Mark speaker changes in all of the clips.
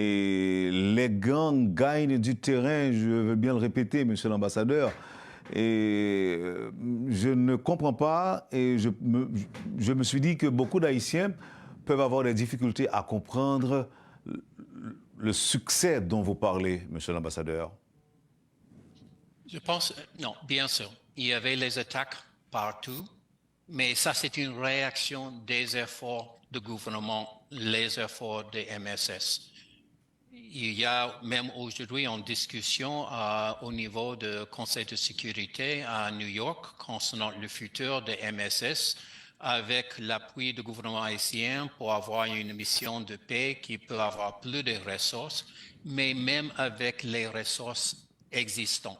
Speaker 1: et les gangs gagnent du terrain, je veux bien le répéter, monsieur l'ambassadeur. Et je ne comprends pas et je me suis dit que beaucoup d'Haïtiens peuvent avoir des difficultés à comprendre le succès dont vous parlez, monsieur l'ambassadeur.
Speaker 2: Je pense, non, bien sûr, il y avait les attaques partout, mais ça c'est une réaction des efforts du gouvernement, les efforts des MSS. Il y a même aujourd'hui en discussion au niveau du Conseil de sécurité à New York concernant le futur des MSS avec l'appui du gouvernement haïtien pour avoir une mission de paix qui peut avoir plus de ressources, mais même avec les ressources existantes.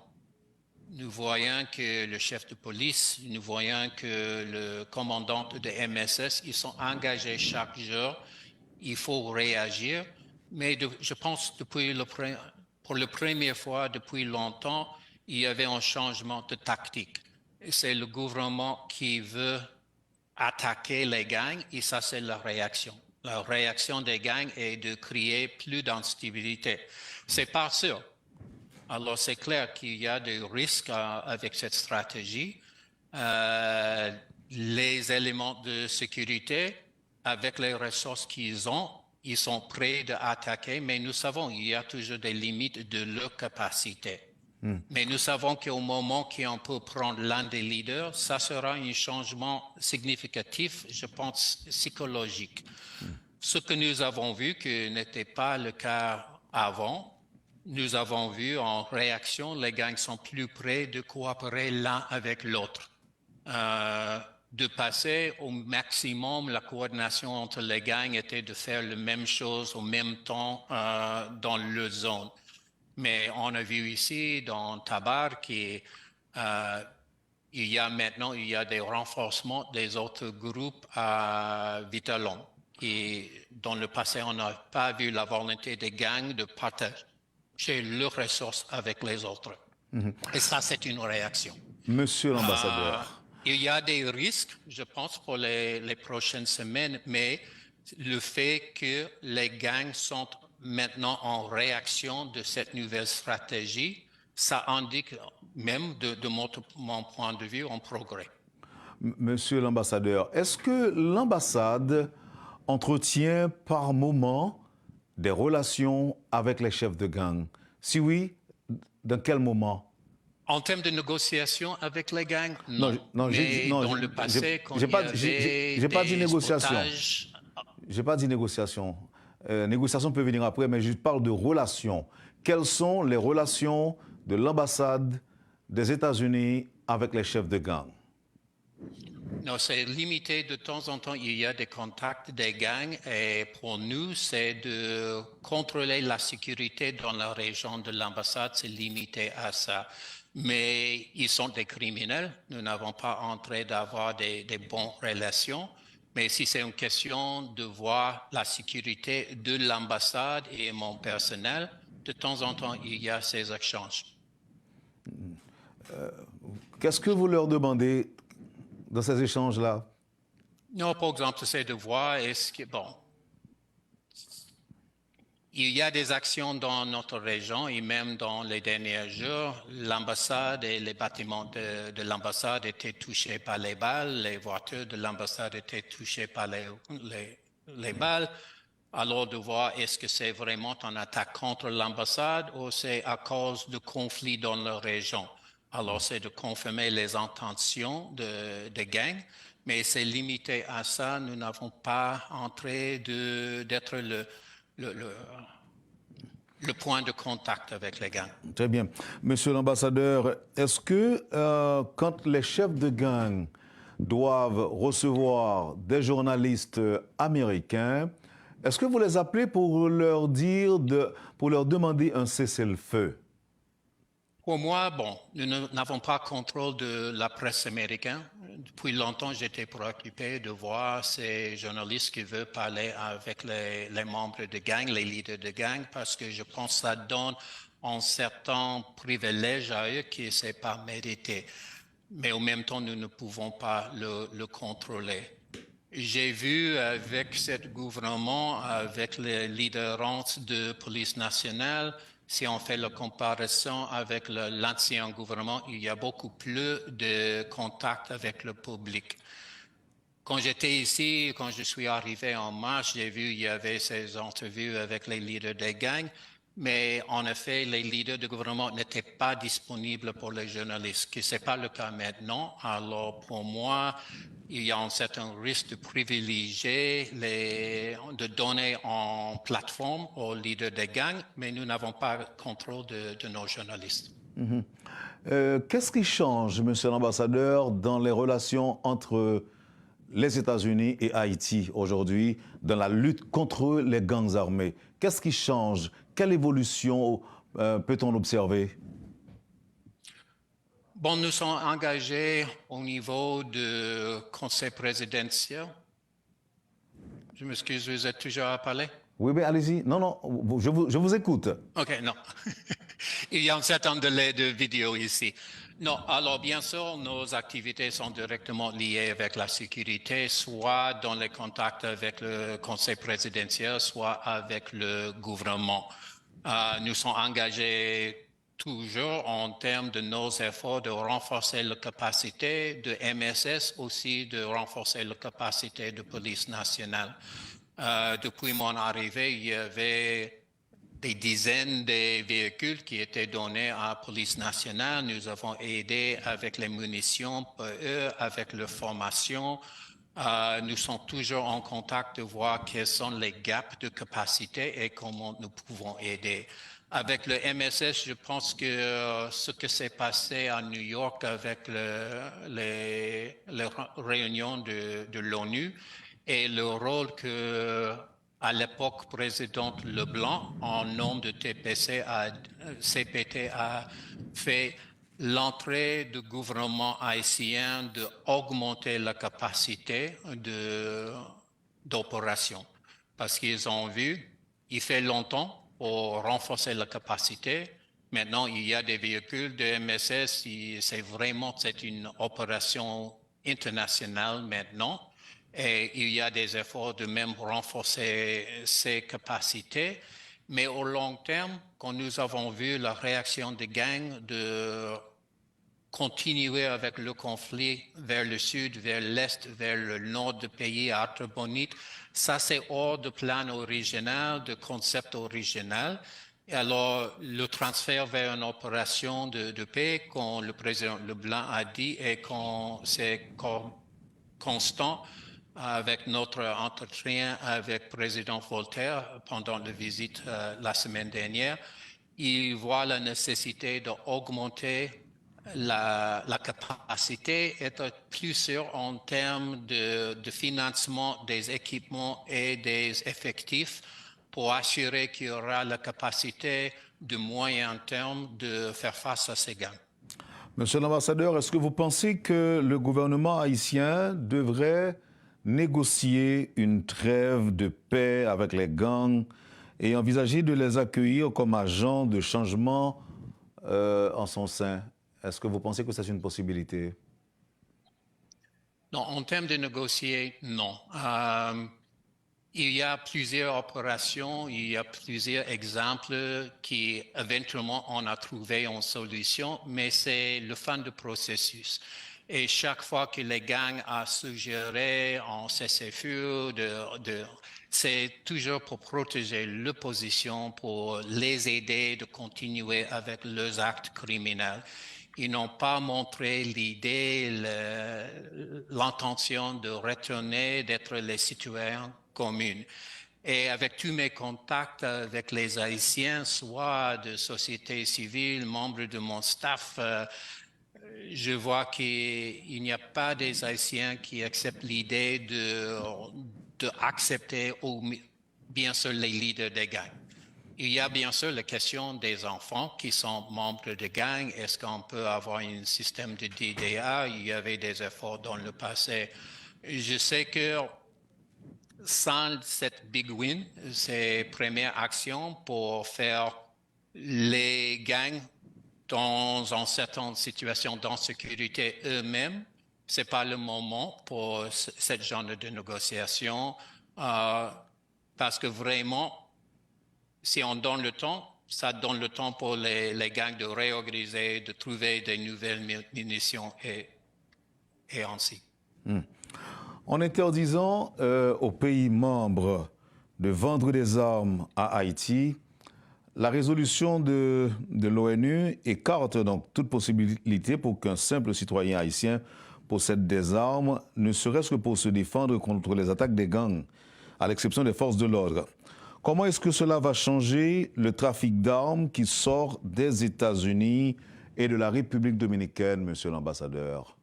Speaker 2: Nous voyons que le chef de police, nous voyons que le commandant de MSS, ils sont engagés chaque jour. Il faut réagir. Mais je pense pour la première fois depuis longtemps, il y avait un changement de tactique. C'est le gouvernement qui veut attaquer les gangs et ça, c'est la réaction. La réaction des gangs est de créer plus d'instabilité. C'est pas sûr. Alors, c'est clair qu'il y a des risques avec cette stratégie. Les éléments de sécurité, avec les ressources qu'ils ont, ils sont prêts d'attaquer, mais nous savons qu'il y a toujours des limites de leur capacité. Mais nous savons qu'au moment qu'on peut prendre l'un des leaders, ça sera un changement significatif, je pense, psychologique. Ce que nous avons vu, que n'était pas le cas avant, nous avons vu en réaction, les gangs sont plus près de coopérer l'un avec l'autre. De passer au maximum, la coordination entre les gangs était de faire la même chose au même temps dans leur zone. Mais on a vu ici dans Tabar qu'il y a maintenant des renforcements des autres groupes à Vitalon. Et dans le passé, on n'a pas vu la volonté des gangs de partager leurs ressources avec les autres. Et ça, c'est une réaction.
Speaker 1: Monsieur l'ambassadeur.
Speaker 2: Il y a des risques, je pense, pour les prochaines semaines, mais le fait que les gangs sont maintenant en réaction de cette nouvelle stratégie, ça indique même de mon point de vue un progrès.
Speaker 1: Monsieur l'ambassadeur, est-ce que l'ambassade entretient par moment des relations avec les chefs de gang? Si oui, dans quel moment?
Speaker 2: En termes de négociation avec les gangs, non.
Speaker 1: Mais
Speaker 2: dans le passé, quand il y avait
Speaker 1: j'ai pas dit
Speaker 2: des
Speaker 1: négociation.
Speaker 2: sabotages...
Speaker 1: J'ai pas dit négociation. Négociation peut venir après, mais je parle de relations. Quelles sont les relations de l'ambassade des États-Unis avec les chefs de gang?
Speaker 2: Non, c'est limité. De temps en temps, il y a des contacts des gangs et pour nous, c'est de contrôler la sécurité dans la région de l'ambassade. C'est limité à ça. Mais ils sont des criminels. Nous n'avons pas entré d'avoir des bonnes relations. Mais si c'est une question de voir la sécurité de l'ambassade et mon personnel, de temps en temps, il y a ces échanges.
Speaker 1: Qu'est-ce que vous leur demandez dans ces échanges-là?
Speaker 2: Non, par exemple, c'est de voir il y a des actions dans notre région et même dans les derniers jours, l'ambassade et les bâtiments de l'ambassade étaient touchés par les balles, les voitures de l'ambassade étaient touchées par les balles. Alors de voir est-ce que c'est vraiment une attaque contre l'ambassade ou c'est à cause de conflits dans la région. Alors c'est de confirmer les intentions des gangs, mais c'est limité à ça. Nous n'avons pas entré d'être le point de contact avec les gangs.
Speaker 1: Très bien. Monsieur l'ambassadeur, est-ce que quand les chefs de gang doivent recevoir des journalistes américains, est-ce que vous les appelez pour leur demander un cessez-le-feu?
Speaker 2: Pour moi, nous n'avons pas contrôle de la presse américaine. Depuis longtemps, j'étais préoccupé de voir ces journalistes qui veulent parler avec les membres de gang, les leaders de gang, parce que je pense que ça donne un certain privilège à eux qui n'est pas mérité. Mais en même temps, nous ne pouvons pas le contrôler. J'ai vu avec ce gouvernement, avec les leaders de police nationale, si on fait la comparaison avec l'ancien gouvernement, il y a beaucoup plus de contact avec le public. Quand j'étais ici, quand je suis arrivé en mars, j'ai vu il y avait ces entrevues avec les leaders des gangs, mais en effet, les leaders du gouvernement n'étaient pas disponibles pour les journalistes, que ce n'est pas le cas maintenant. Alors pour moi, il y a un certain risque de privilégier de donner en plateforme aux leaders des gangs, mais nous n'avons pas le contrôle de nos journalistes.
Speaker 1: Qu'est-ce qui change, monsieur l'ambassadeur, dans les relations entre les États-Unis et Haïti aujourd'hui dans la lutte contre les gangs armés? Qu'est-ce qui change? Quelle évolution peut-on observer?
Speaker 2: Bon, nous sommes engagés au niveau du conseil présidentiel. Je m'excuse, vous êtes toujours à parler?
Speaker 1: Oui, mais allez-y. Non, non, je vous écoute.
Speaker 2: OK, non. Il y a un certain délai de vidéo ici. Non, alors bien sûr, nos activités sont directement liées avec la sécurité, soit dans les contacts avec le conseil présidentiel, soit avec le gouvernement. Nous sommes engagés toujours en termes de nos efforts de renforcer la capacité de MSS, aussi de renforcer la capacité de police nationale. Depuis mon arrivée, il y avait des dizaines de véhicules qui étaient donnés à la police nationale. Nous avons aidé avec les munitions pour eux, avec leur formation. Nous sommes toujours en contact de voir quels sont les gaps de capacité et comment nous pouvons aider. Avec le MSS, je pense que ce qui s'est passé à New York avec les réunions de l'ONU et le rôle que à l'époque, président Leblanc, en nom de CPT, a fait l'entrée du gouvernement haïtien d'augmenter la capacité d'opération. Parce qu'ils ont vu, il fait longtemps pour renforcer la capacité. Maintenant, il y a des véhicules de MSS, c'est une opération internationale maintenant. Et il y a des efforts de même renforcer ses capacités. Mais au long terme, quand nous avons vu la réaction des gangs de continuer avec le conflit vers le sud, vers l'est, vers le nord du pays, à Artibonite, ça c'est hors de plan original, de concept original. Et alors, le transfert vers une opération de paix, comme le président Leblanc a dit, et quand c'est constant, avec notre entretien avec le président Voltaire pendant la visite la semaine dernière, il voit la nécessité d'augmenter la capacité, être plus sûr en termes de financement des équipements et des effectifs pour assurer qu'il y aura la capacité de moyen terme de faire face à ces gangs.
Speaker 1: Monsieur l'ambassadeur, est-ce que vous pensez que le gouvernement haïtien devrait négocier une trêve de paix avec les gangs et envisager de les accueillir comme agents de changement en son sein? Est-ce que vous pensez que c'est une possibilité?
Speaker 2: Non, en termes de négocier, non. Il y a plusieurs opérations, il y a plusieurs exemples qui éventuellement on a trouvé une solution, mais c'est le fin du processus. Et chaque fois que les gangs ont suggéré en cessez-le-feu, c'est toujours pour protéger l'opposition, pour les aider de continuer avec leurs actes criminels. Ils n'ont pas montré l'idée, l'intention de retourner, d'être les citoyens communs. Et avec tous mes contacts avec les Haïtiens, soit de société civile, membres de mon staff, je vois qu'il n'y a pas des Haïtiens qui acceptent l'idée d'accepter bien sûr les leaders des gangs. Il y a bien sûr la question des enfants qui sont membres de gangs. Est-ce qu'on peut avoir un système de DDA? Il y avait des efforts dans le passé. Je sais que sans cette big win, ces premières actions pour faire les gangs dans une certaine situation d'insécurité eux-mêmes, c'est pas le moment pour ce genre de négociation, parce que vraiment, si on donne le temps, ça donne le temps pour les gangs de réorganiser, de trouver des nouvelles munitions et ainsi.
Speaker 1: En interdisant aux pays membres de vendre des armes à Haïti, la résolution de l'ONU écarte donc toute possibilité pour qu'un simple citoyen haïtien possède des armes, ne serait-ce que pour se défendre contre les attaques des gangs, à l'exception des forces de l'ordre. Comment est-ce que cela va changer le trafic d'armes qui sort des États-Unis et de la République dominicaine, monsieur l'ambassadeur?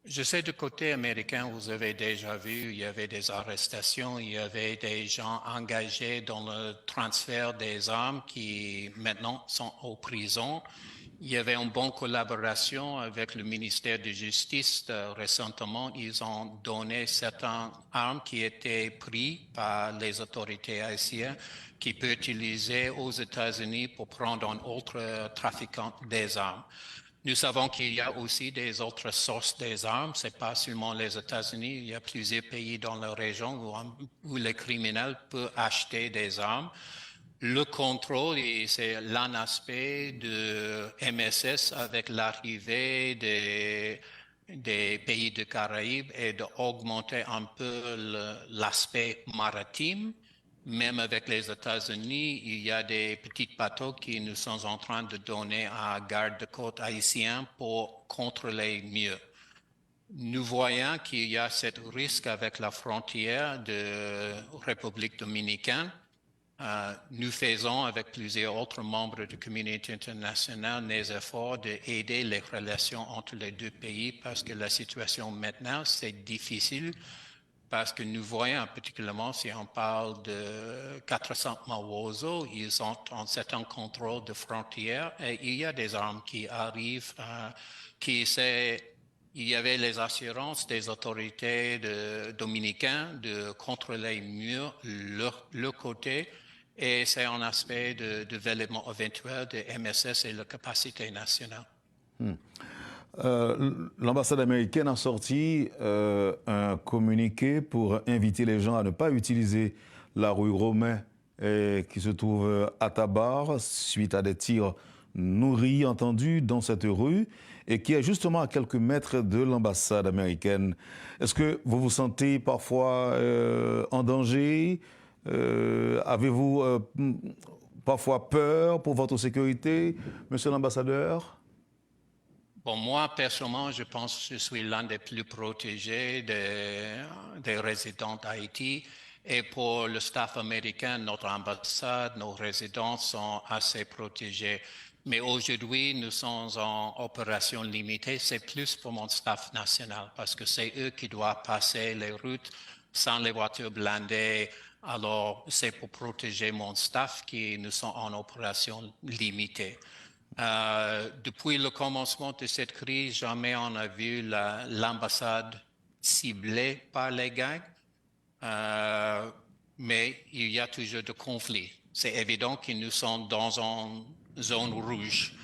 Speaker 2: Je sais du côté américain, vous avez déjà vu, il y avait des arrestations, il y avait des gens engagés dans le transfert des armes qui maintenant sont en prison. Il y avait une bonne collaboration avec le ministère de Justice. Récemment, ils ont donné certaines armes qui étaient prises par les autorités haïtiennes qui peuvent utiliser aux États-Unis pour prendre un autre trafiquant des armes. Nous savons qu'il y a aussi des autres sources des armes. Ce n'est pas seulement les États-Unis. Il y a plusieurs pays dans la région où les criminels peuvent acheter des armes. Le contrôle, c'est l'un aspect de MSS avec l'arrivée des pays de Caraïbes et d'augmenter un peu l'aspect maritime. Même avec les États-Unis, il y a des petits bateaux qui nous sommes en train de donner à garde-côte haïtien pour contrôler mieux. Nous voyons qu'il y a ce risque avec la frontière de République dominicaine. Nous faisons avec plusieurs autres membres de la communauté internationale des efforts d'aider les relations entre les deux pays parce que la situation maintenant, c'est difficile parce que nous voyons particulièrement si on parle de 400 Mawozo, ils ont un certain contrôle de frontières et il y a des armes qui arrivent il y avait les assurances des autorités dominicaines de contrôler mieux leur côté et c'est un aspect de développement éventuel de MSS et la capacité nationale.
Speaker 1: L'ambassade américaine a sorti un communiqué pour inviter les gens à ne pas utiliser la rue Romain qui se trouve à Tabar suite à des tirs nourris entendus dans cette rue et qui est justement à quelques mètres de l'ambassade américaine. Est-ce que vous vous sentez parfois en danger? Avez-vous parfois peur pour votre sécurité, monsieur l'ambassadeur?
Speaker 2: Bon, moi, personnellement, je pense que je suis l'un des plus protégés des résidents d'Haïti. Et pour le staff américain, notre ambassade, nos résidents sont assez protégés. Mais aujourd'hui, nous sommes en opération limitée. C'est plus pour mon staff national parce que c'est eux qui doivent passer les routes sans les voitures blindées. Alors, c'est pour protéger mon staff qui nous sommes en opération limitée. Depuis le commencement de cette crise, jamais on a vu l'ambassade ciblée par les gangs, mais il y a toujours des conflits. C'est évident que nous sommes dans une zone rouge,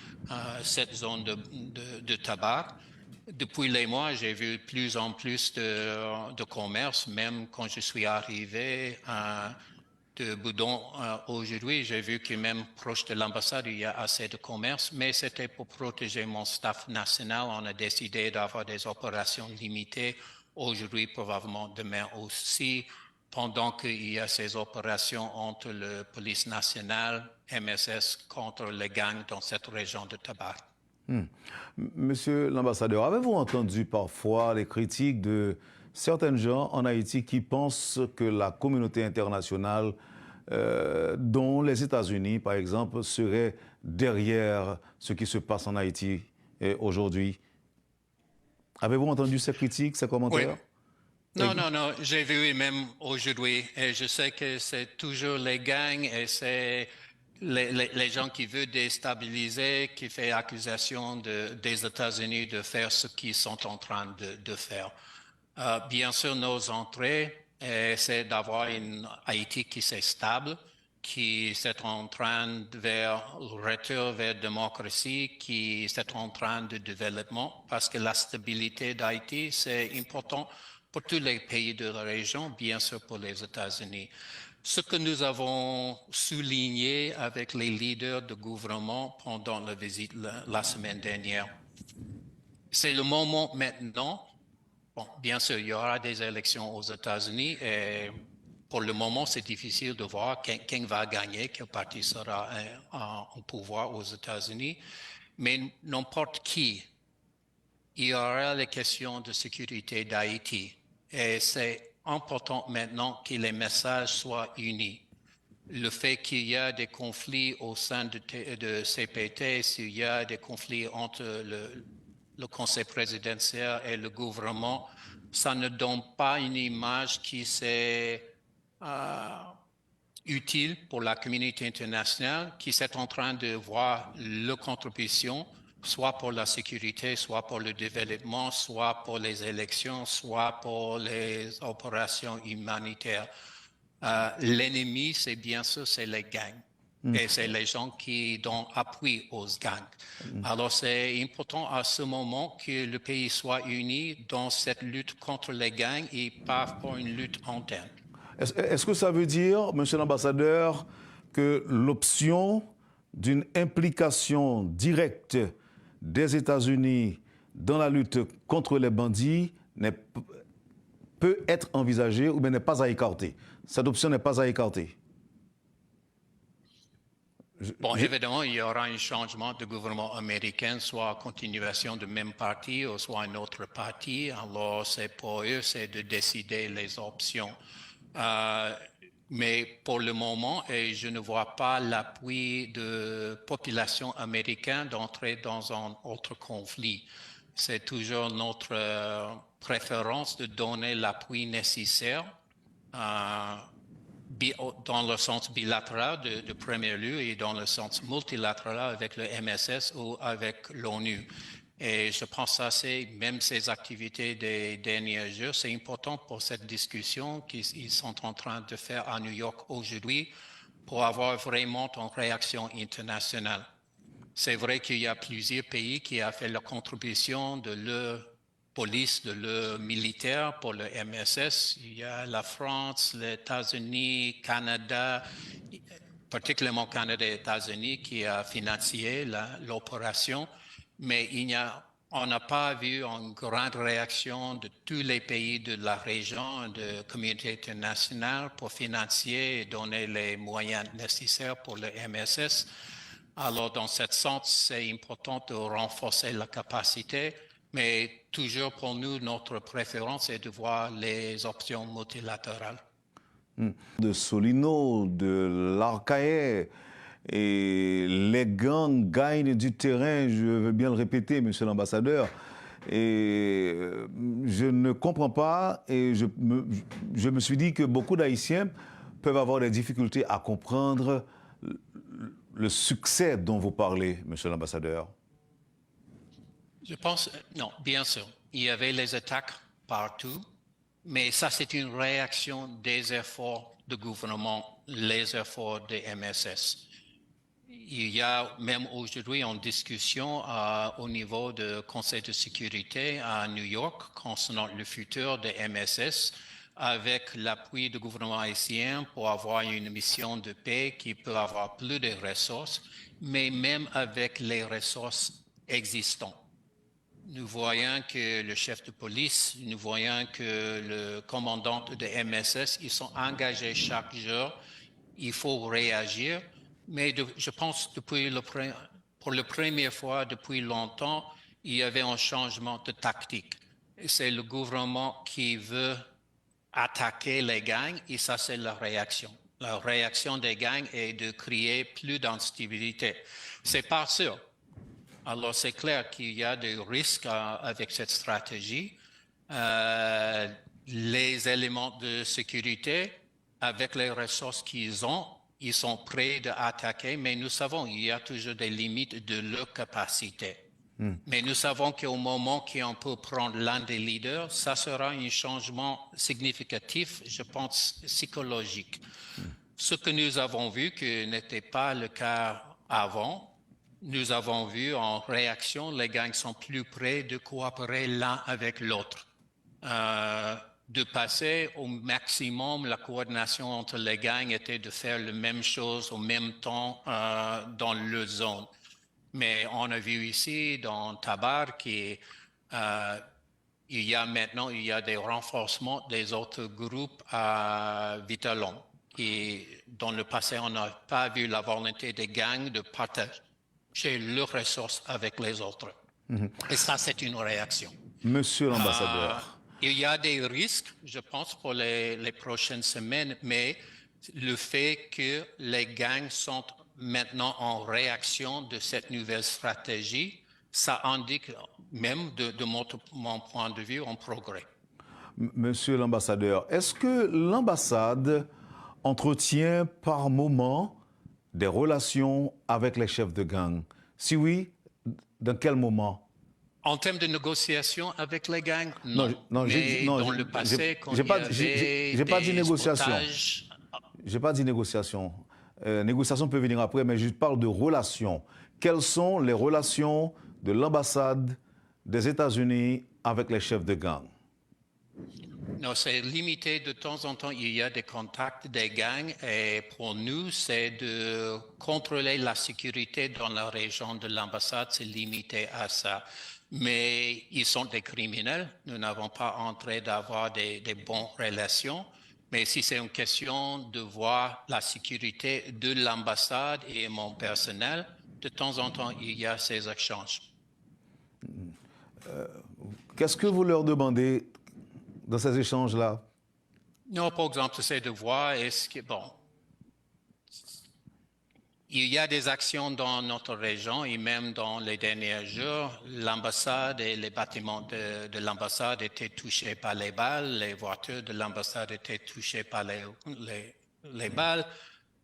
Speaker 2: cette zone de tabac. Depuis les mois, j'ai vu plus en plus de commerce, même quand je suis arrivé de Boudon aujourd'hui, j'ai vu que même proche de l'ambassade, il y a assez de commerce, mais c'était pour protéger mon staff national. On a décidé d'avoir des opérations limitées. Aujourd'hui, probablement demain aussi, pendant qu'il y a ces opérations entre la police nationale, MSS, contre les gangs dans cette région de Tabar.
Speaker 1: Monsieur l'ambassadeur, avez-vous entendu parfois les critiques de certaines gens en Haïti qui pensent que la communauté internationale, dont les États-Unis, par exemple, seraient derrière ce qui se passe en Haïti aujourd'hui? Avez-vous entendu ces critiques, ces commentaires?
Speaker 2: Oui. Non, j'ai vu même aujourd'hui, et je sais que c'est toujours les gangs et c'est les gens qui veulent déstabiliser, qui font accusation des États-Unis de faire ce qu'ils sont en train de faire. Bien sûr, nos entrées, c'est d'avoir une Haïti qui est stable, qui est en train vers le retour vers la démocratie, qui est en train de développement, parce que la stabilité d'Haïti, c'est important pour tous les pays de la région, bien sûr pour les États-Unis. Ce que nous avons souligné avec les leaders de gouvernement pendant la visite la semaine dernière, c'est le moment maintenant. Bon, bien sûr, il y aura des élections aux États-Unis et pour le moment, c'est difficile de voir qui va gagner, quel parti sera au pouvoir aux États-Unis. Mais n'importe qui, il y aura les questions de sécurité d'Haïti. Et c'est important maintenant que les messages soient unis. Le fait qu'il y a des conflits au sein de CPT, s'il y a des conflits entre le conseil présidentiel et le gouvernement, ça ne donne pas une image qui c'est utile pour la communauté internationale qui est en train de voir leur contribution, soit pour la sécurité, soit pour le développement, soit pour les élections, soit pour les opérations humanitaires. L'ennemi, c'est bien sûr, c'est les gangs. Et c'est les gens qui donnent appui aux gangs. Alors, c'est important à ce moment que le pays soit uni dans cette lutte contre les gangs et pas pour une lutte interne.
Speaker 1: Est-ce que ça veut dire, monsieur l'ambassadeur, que l'option d'une implication directe des États-Unis dans la lutte contre les bandits peut être envisagée ou bien n'est pas à écarter? Cette option n'est pas à écarter.
Speaker 2: Bon, évidemment, il y aura un changement de gouvernement américain, soit continuation du même parti ou soit un autre parti. Alors, c'est pour eux, c'est de décider les options. Mais pour le moment, je ne vois pas l'appui de population américaine d'entrer dans un autre conflit. C'est toujours notre préférence de donner l'appui nécessaire dans le sens bilatéral de premier lieu et dans le sens multilatéral avec le MSS ou avec l'ONU. Et je pense que c'est même ces activités des derniers jours, c'est important pour cette discussion qu'ils sont en train de faire à New York aujourd'hui pour avoir vraiment une réaction internationale. C'est vrai qu'il y a plusieurs pays qui ont fait la contribution de leur police, de leur militaire pour le MSS. Il y a la France, les États-Unis, Canada, particulièrement Canada et États-Unis qui a financé l'opération. Mais on n'a pas vu une grande réaction de tous les pays de la région, de communauté internationale pour financer et donner les moyens nécessaires pour le MSS. Alors, dans ce sens, c'est important de renforcer la capacité, mais toujours pour nous, notre préférence est de voir les options multilatérales.
Speaker 1: De Solino, de l'Arcaïe, et les gangs gagnent du terrain, je veux bien le répéter, monsieur l'ambassadeur. Et je ne comprends pas, et je me suis dit que beaucoup d'Haïtiens peuvent avoir des difficultés à comprendre le succès dont vous parlez, monsieur l'ambassadeur.
Speaker 2: Je pense, non, bien sûr, il y avait les attaques partout, mais ça c'est une réaction des efforts du gouvernement, les efforts des MSS. Il y a même aujourd'hui une discussion au niveau du Conseil de sécurité à New York concernant le futur des MSS avec l'appui du gouvernement haïtien pour avoir une mission de paix qui peut avoir plus de ressources, mais même avec les ressources existantes. Nous voyons que le chef de police, nous voyons que le commandant de MSS, ils sont engagés chaque jour. Il faut réagir. Mais je pense que pour la première fois depuis longtemps, il y avait un changement de tactique. C'est le gouvernement qui veut attaquer les gangs et ça, c'est la réaction. La réaction des gangs est de créer plus d'instabilité. C'est pas sûr. Alors, c'est clair qu'il y a des risques avec cette stratégie. Les éléments de sécurité, avec les ressources qu'ils ont, ils sont prêts à attaquer, mais nous savons qu'il y a toujours des limites de leur capacité. Mais nous savons qu'au moment qu'on peut prendre l'un des leaders, ça sera un changement significatif, je pense, psychologique. Ce que nous avons vu, que n'était pas le cas avant, nous avons vu en réaction, les gangs sont plus près de coopérer l'un avec l'autre. De passer au maximum, la coordination entre les gangs était de faire la même chose au même temps dans leur zone. Mais on a vu ici dans Tabar qu'il y a maintenant des renforcements des autres groupes à Vitalon. Et dans le passé, on n'a pas vu la volonté des gangs de partager leurs ressources avec les autres. Et ça, c'est une réaction.
Speaker 1: Monsieur l'ambassadeur.
Speaker 2: Il y a des risques, je pense, pour les prochaines semaines, mais le fait que les gangs sont maintenant en réaction de cette nouvelle stratégie, ça indique même de mon point de vue un progrès.
Speaker 1: Monsieur l'ambassadeur, est-ce que l'ambassade entretient par moment des relations avec les chefs de gang? Si oui, dans quel moment?
Speaker 2: En termes de négociation avec les gangs, non.
Speaker 1: Non,
Speaker 2: mais dans le passé, quand il y avait
Speaker 1: j'ai pas dit
Speaker 2: des
Speaker 1: négociation.
Speaker 2: sabotages,
Speaker 1: J'ai pas dit négociation. Négociation peut venir après, mais je parle de relations. Quelles sont les relations de l'ambassade des États-Unis avec les chefs de gang?
Speaker 2: non, c'est limité. De temps en temps, il y a des contacts des gangs et pour nous, c'est de contrôler la sécurité dans la région de l'ambassade. C'est limité à ça. Mais ils sont des criminels. Nous n'avons pas entré d'avoir des bonnes relations. Mais si c'est une question de voir la sécurité de l'ambassade et mon personnel, de temps en temps, il y a ces échanges.
Speaker 1: Qu'est-ce que vous leur demandez dans ces échanges-là?
Speaker 2: Non, par exemple, c'est de voir est-ce que, bon, il y a des actions dans notre région et même dans les derniers jours, l'ambassade et les bâtiments de l'ambassade étaient touchés par les balles, les voitures de l'ambassade étaient touchées par les balles.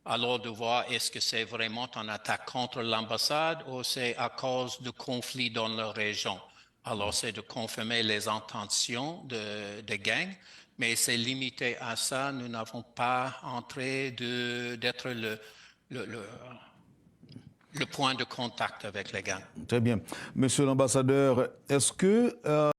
Speaker 2: Alors de voir est-ce que c'est vraiment une attaque contre l'ambassade ou c'est à cause de conflits dans la région. Alors c'est de confirmer les intentions des gangs, mais c'est limité à ça. Nous n'avons pas entré d'être le point de contact avec les gangs.
Speaker 1: Très bien. Monsieur l'ambassadeur, est-ce que